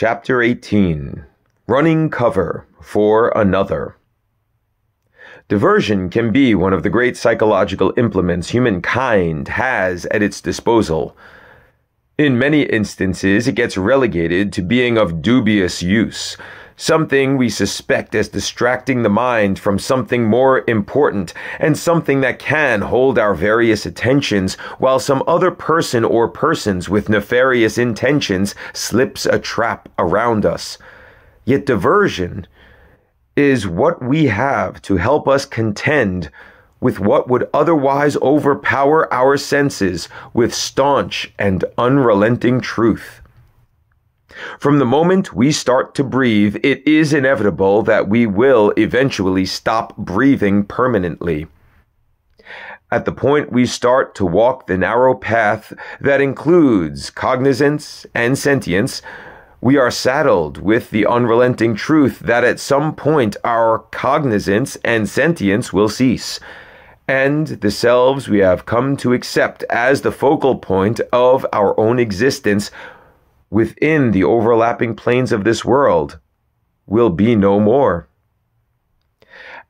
Chapter 18. Running Cover for Another. Diversion can be one of the great psychological implements humankind has at its disposal. In many instances, it gets relegated to being of dubious use, something we suspect as distracting the mind from something more important and something that can hold our various attentions while some other person or persons with nefarious intentions slips a trap around us. Yet diversion is what we have to help us contend with what would otherwise overpower our senses with staunch and unrelenting truth. From the moment we start to breathe, it is inevitable that we will eventually stop breathing permanently. At the point we start to walk the narrow path that includes cognizance and sentience, we are saddled with the unrelenting truth that at some point our cognizance and sentience will cease, and the selves we have come to accept as the focal point of our own existence within the overlapping planes of this world will be no more.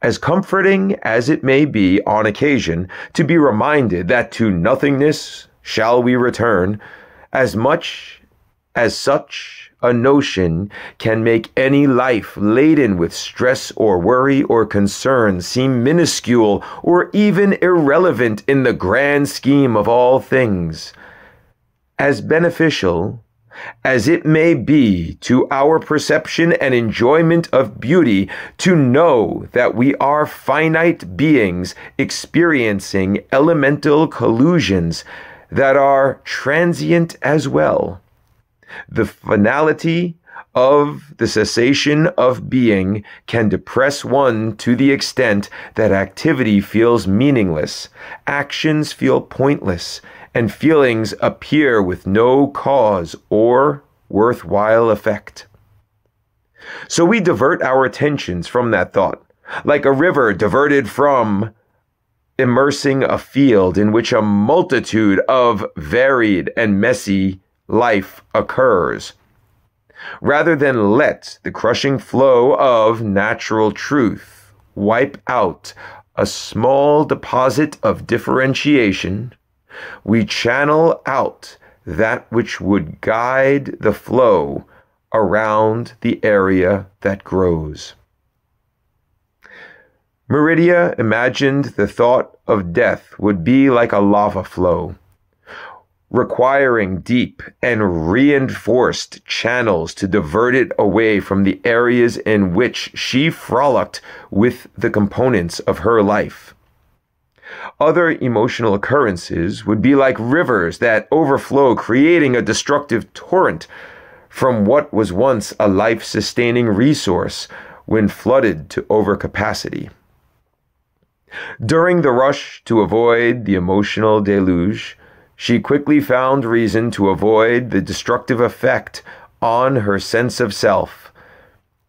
As comforting as it may be on occasion to be reminded that to nothingness shall we return, as much as such a notion can make any life laden with stress or worry or concern seem minuscule or even irrelevant in the grand scheme of all things, as beneficial as it may be to our perception and enjoyment of beauty to know that we are finite beings experiencing elemental collusions that are transient as well. The finality of the cessation of being can depress one to the extent that activity feels meaningless, actions feel pointless, and feelings appear with no cause or worthwhile effect. So we divert our attentions from that thought, like a river diverted from immersing a field in which a multitude of varied and messy life occurs, rather than let the crushing flow of natural truth wipe out a small deposit of differentiation. We channel out that which would guide the flow around the area that grows. Meridia imagined the thought of death would be like a lava flow, requiring deep and reinforced channels to divert it away from the areas in which she frolicked with the components of her life. Other emotional occurrences would be like rivers that overflow, creating a destructive torrent from what was once a life-sustaining resource when flooded to overcapacity. During the rush to avoid the emotional deluge, she quickly found reason to avoid the destructive effect on her sense of self.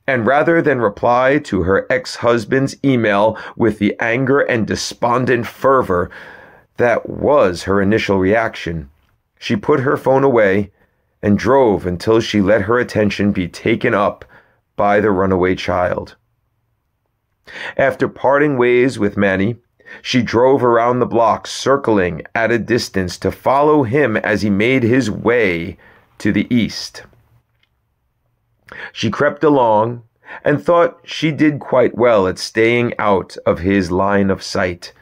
And rather than reply to her ex-husband's email with the anger and despondent fervor that was her initial reaction, she put her phone away and drove until she let her attention be taken up by the runaway child. After parting ways with Manny, she drove around the block, circling at a distance to follow him as he made his way to the east. She crept along and thought she did quite well at staying out of his line of sight.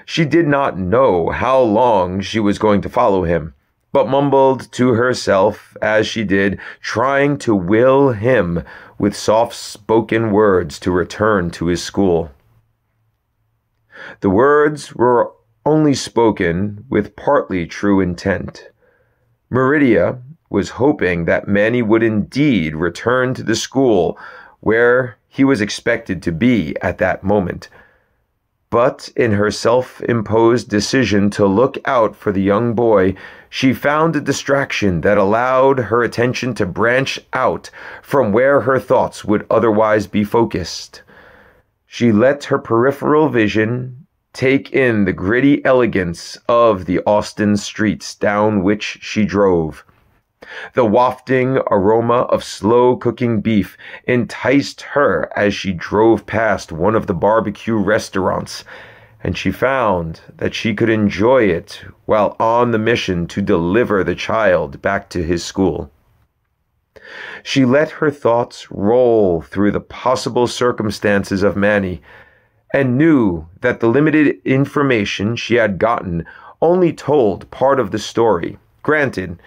She did not know how long she was going to follow him, but mumbled to herself as she did, trying to will him with soft-spoken words to return to his school. The words were only spoken with partly true intent. Meridia was hoping that Manny would indeed return to the school where he was expected to be at that moment. But in her self-imposed decision to look out for the young boy, she found a distraction that allowed her attention to branch out from where her thoughts would otherwise be focused. She let her peripheral vision take in the gritty elegance of the Austin streets down which she drove. The wafting aroma of slow-cooking beef enticed her as she drove past one of the barbecue restaurants, and she found that she could enjoy it while on the mission to deliver the child back to his school. She let her thoughts roll through the possible circumstances of Manny, and knew that the limited information she had gotten only told part of the story. Granted,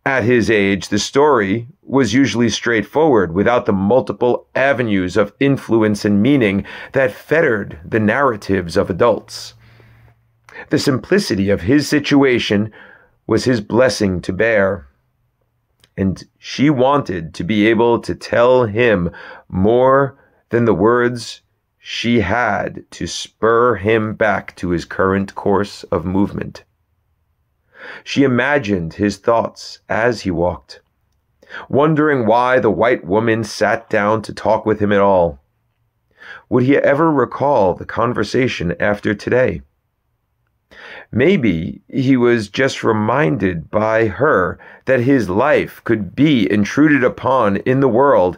at his age, the story was usually straightforward without the multiple avenues of influence and meaning that fettered the narratives of adults. The simplicity of his situation was his blessing to bear, and she wanted to be able to tell him more than the words she had to spur him back to his current course of movement. She imagined his thoughts as he walked, wondering why the white woman sat down to talk with him at all. Would he ever recall the conversation after today? Maybe he was just reminded by her that his life could be intruded upon in the world,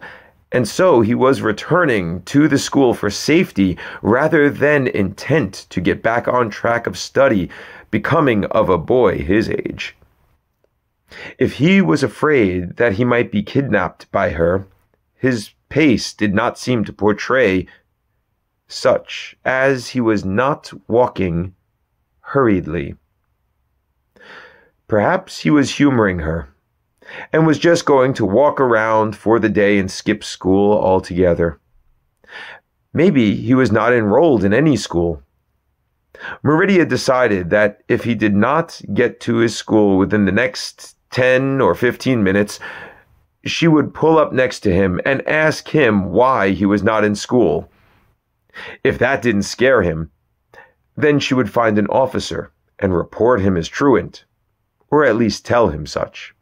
and so he was returning to the school for safety rather than intent to get back on track of study, becoming of a boy his age. If he was afraid that he might be kidnapped by her, his pace did not seem to portray such, as he was not walking hurriedly. Perhaps he was humoring her, and was just going to walk around for the day and skip school altogether. Maybe he was not enrolled in any school. Meridia decided that if he did not get to his school within the next 10 or 15 minutes, she would pull up next to him and ask him why he was not in school. If that didn't scare him, then she would find an officer and report him as truant, or at least tell him such.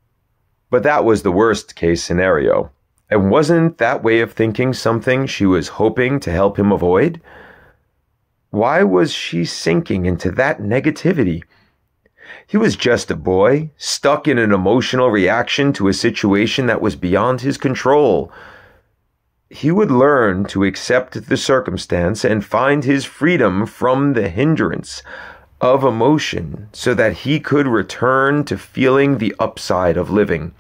But that was the worst case scenario, and wasn't that way of thinking something she was hoping to help him avoid? Why was she sinking into that negativity? He was just a boy, stuck in an emotional reaction to a situation that was beyond his control. He would learn to accept the circumstance and find his freedom from the hindrance of emotion so that he could return to feeling the upside of living,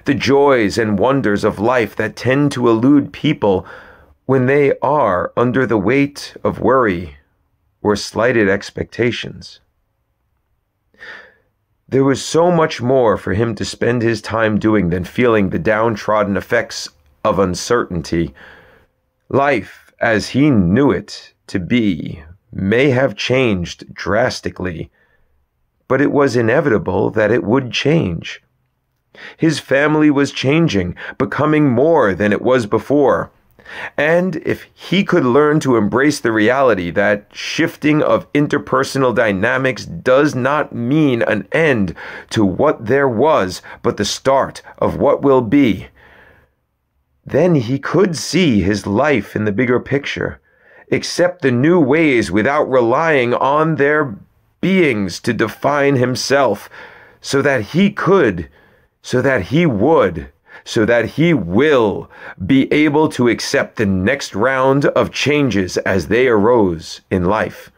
the joys and wonders of life that tend to elude people when they are under the weight of worry or slighted expectations. There was so much more for him to spend his time doing than feeling the downtrodden effects of uncertainty. Life, as he knew it to be, may have changed drastically, but it was inevitable that it would change. His family was changing, becoming more than it was before. And if he could learn to embrace the reality that shifting of interpersonal dynamics does not mean an end to what there was, but the start of what will be, then he could see his life in the bigger picture, accept the new ways without relying on their beings to define himself, so that he could, so that he would, so that he will be able to accept the next round of changes as they arose in life.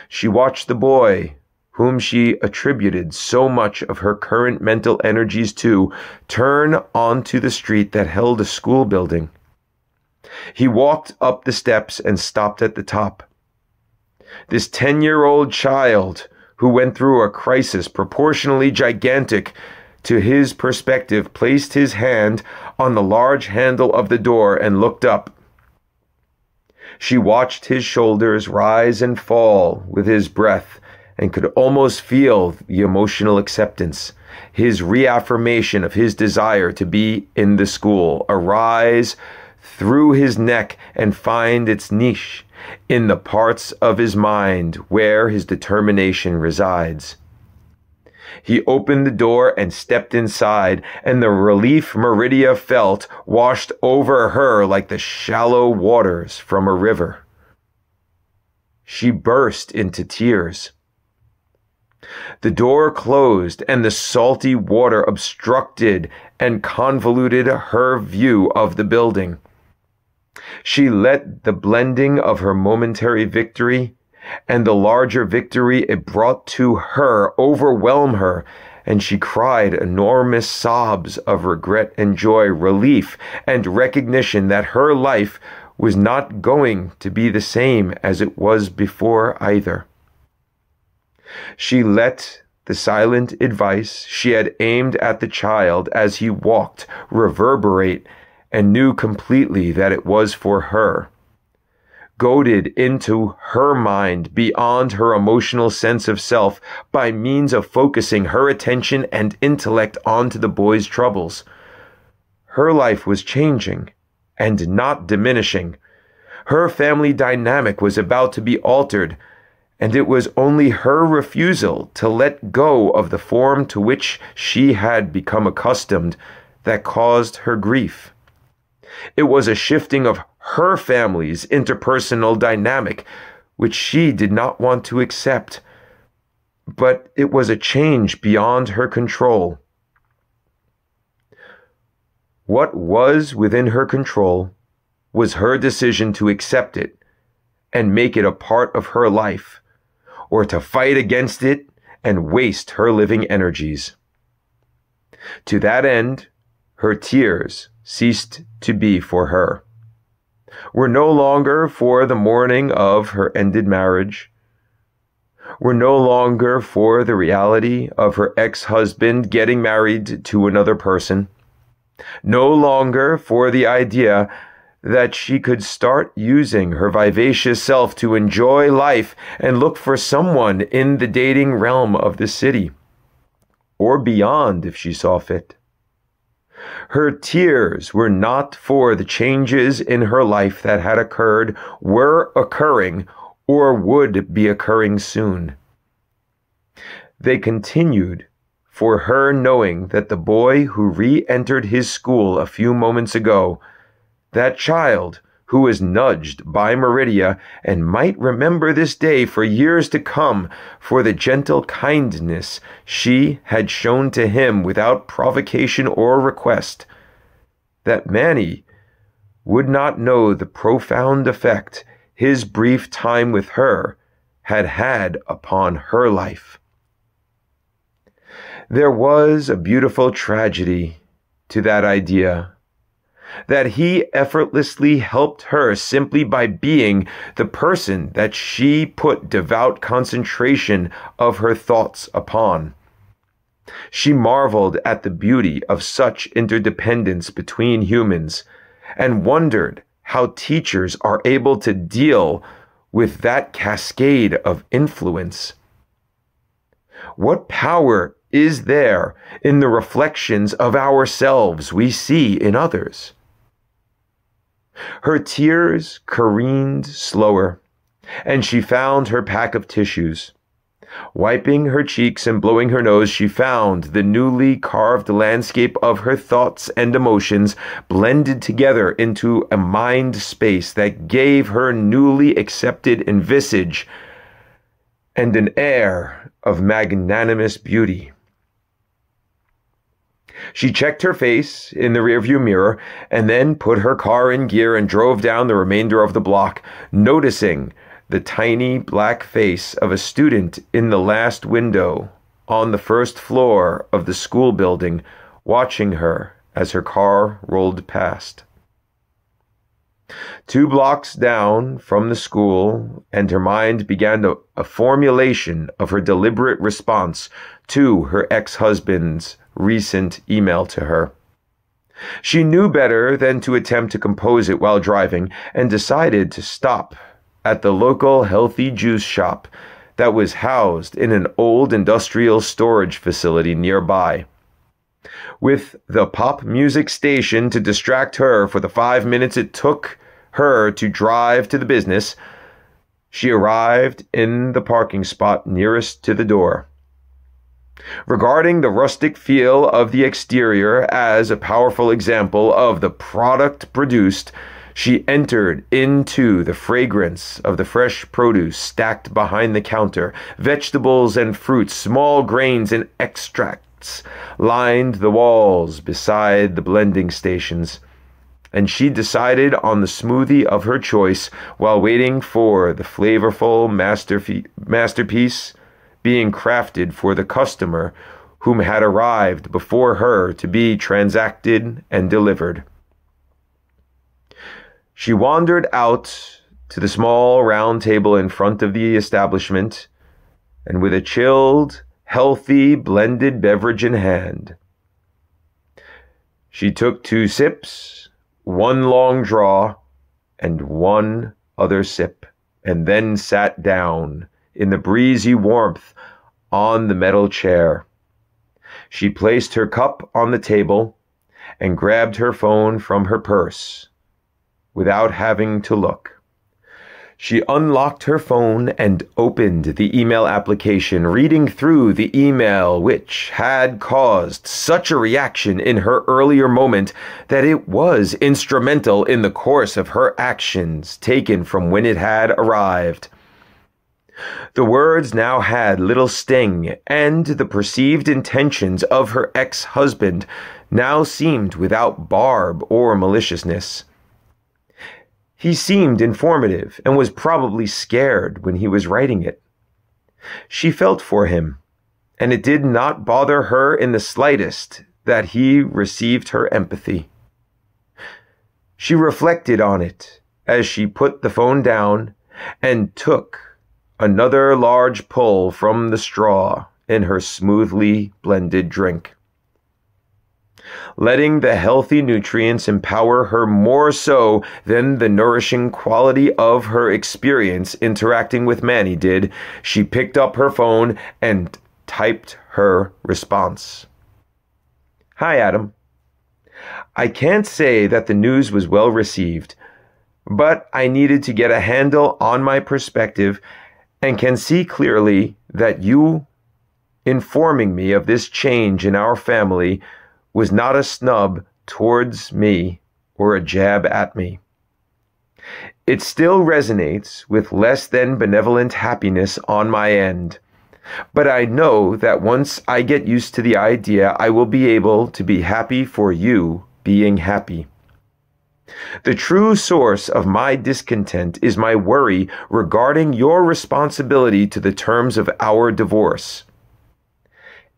She watched the boy, whom she attributed so much of her current mental energies to, turn onto the street that held a school building. He walked up the steps and stopped at the top. This 10-year-old child, who went through a crisis proportionally gigantic to his perspective, placed his hand on the large handle of the door and looked up. She watched his shoulders rise and fall with his breath and could almost feel the emotional acceptance, his reaffirmation of his desire to be in the school, arise through his neck and find its niche in the parts of his mind where his determination resides. He opened the door and stepped inside, and the relief Meridia felt washed over her like the shallow waters from a river. She burst into tears. The door closed, and the salty water obstructed and convoluted her view of the building. She let the blending of her momentary victory and the larger victory it brought to her overwhelm her, and she cried enormous sobs of regret and joy, relief and recognition that her life was not going to be the same as it was before either. She let the silent advice she had aimed at the child as he walked reverberate, and knew completely that it was for her. Goaded into her mind beyond her emotional sense of self by means of focusing her attention and intellect onto the boy's troubles. Her life was changing and not diminishing. Her family dynamic was about to be altered, and it was only her refusal to let go of the form to which she had become accustomed that caused her grief. It was a shifting of her family's interpersonal dynamic, which she did not want to accept, but it was a change beyond her control. What was within her control was her decision to accept it and make it a part of her life, or to fight against it and waste her living energies. To that end, her tears ceased to be for her, were no longer for the mourning of her ended marriage, were no longer for the reality of her ex-husband getting married to another person, no longer for the idea that she could start using her vivacious self to enjoy life and look for someone in the dating realm of the city, or beyond if she saw fit. Her tears were not for the changes in her life that had occurred, were occurring, or would be occurring soon. They continued for her knowing that the boy who re-entered his school a few moments ago, that child who was nudged by Meridia and might remember this day for years to come for the gentle kindness she had shown to him without provocation or request, that Manny would not know the profound effect his brief time with her had had upon her life. There was a beautiful tragedy to that idea, that he effortlessly helped her simply by being the person that she put devout concentration of her thoughts upon. She marveled at the beauty of such interdependence between humans and wondered how teachers are able to deal with that cascade of influence. What power is there in the reflections of ourselves we see in others? Her tears careened slower, and she found her pack of tissues. Wiping her cheeks and blowing her nose, she found the newly carved landscape of her thoughts and emotions blended together into a mind space that gave her newly accepted visage and an air of magnanimous beauty. She checked her face in the rearview mirror and then put her car in gear and drove down the remainder of the block, noticing the tiny black face of a student in the last window on the first floor of the school building, watching her as her car rolled past. 2 blocks down from the school, and her mind began a formulation of her deliberate response to her ex-husband's recent email to her. She knew better than to attempt to compose it while driving, and decided to stop at the local healthy juice shop that was housed in an old industrial storage facility nearby. With the pop music station to distract her for the 5 minutes it took her to drive to the business, she arrived in the parking spot nearest to the door. Regarding the rustic feel of the exterior as a powerful example of the product produced, She entered into the fragrance of the fresh produce stacked behind the counter. Vegetables and fruits, small grains and extracts lined the walls beside the blending stations. And she decided on the smoothie of her choice while waiting for the flavorful masterpiece being crafted for the customer whom had arrived before her to be transacted and delivered. She wandered out to the small round table in front of the establishment, and with a chilled, healthy, blended beverage in hand, she took 2 sips, 1 long draw, and 1 other sip, and then sat down in the breezy warmth on the metal chair. She placed her cup on the table and grabbed her phone from her purse without having to look. She unlocked her phone and opened the email application, reading through the email which had caused such a reaction in her earlier moment that it was instrumental in the course of her actions taken from when it had arrived. The words now had little sting, and the perceived intentions of her ex-husband now seemed without barb or maliciousness. He seemed informative and was probably scared when he was writing it. She felt for him, and it did not bother her in the slightest that he received her empathy. She reflected on it as she put the phone down and took another large pull from the straw in her smoothly blended drink. Letting the healthy nutrients empower her more so than the nourishing quality of her experience interacting with Manny did, she picked up her phone and typed her response. "Hi, Adam. I can't say that the news was well received, but I needed to get a handle on my perspective and can see clearly that you informing me of this change in our family was not a snub towards me or a jab at me. It still resonates with less than benevolent happiness on my end, but I know that once I get used to the idea, I will be able to be happy for you being happy. The true source of my discontent is my worry regarding your responsibility to the terms of our divorce.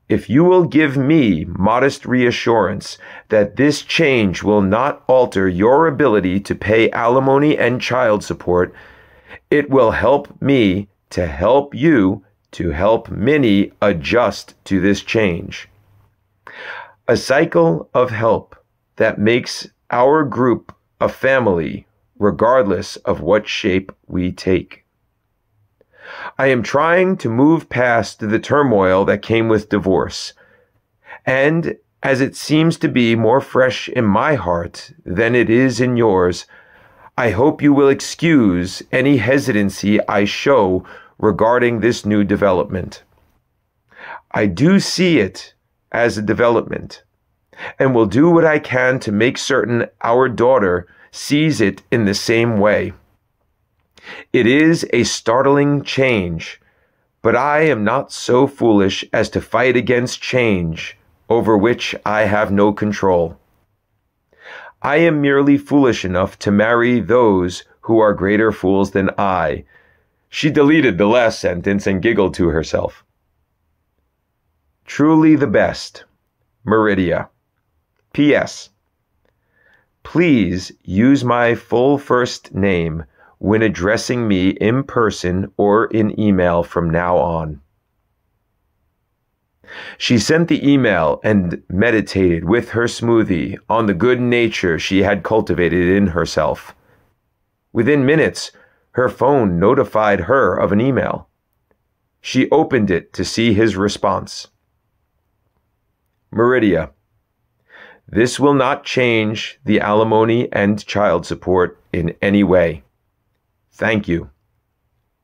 If you will give me modest reassurance that this change will not alter your ability to pay alimony and child support, it will help me to help you to help Minnie adjust to this change. A cycle of help that makes our group a family, regardless of what shape we take. I am trying to move past the turmoil that came with divorce, and as it seems to be more fresh in my heart than it is in yours, I hope you will excuse any hesitancy I show regarding this new development. I do see it as a development, and will do what I can to make certain our daughter sees it in the same way. It is a startling change, but I am not so foolish as to fight against change over which I have no control. I am merely foolish enough to marry those who are greater fools than I." She deleted the last sentence and giggled to herself. "Truly the best, Meridia. P.S. Please use my full first name when addressing me in person or in email from now on." She sent the email and meditated with her smoothie on the good nature she had cultivated in herself. Within minutes, her phone notified her of an email. She opened it to see his response. "Meridia, this will not change the alimony and child support in any way. Thank you.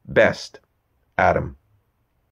Best, Adam."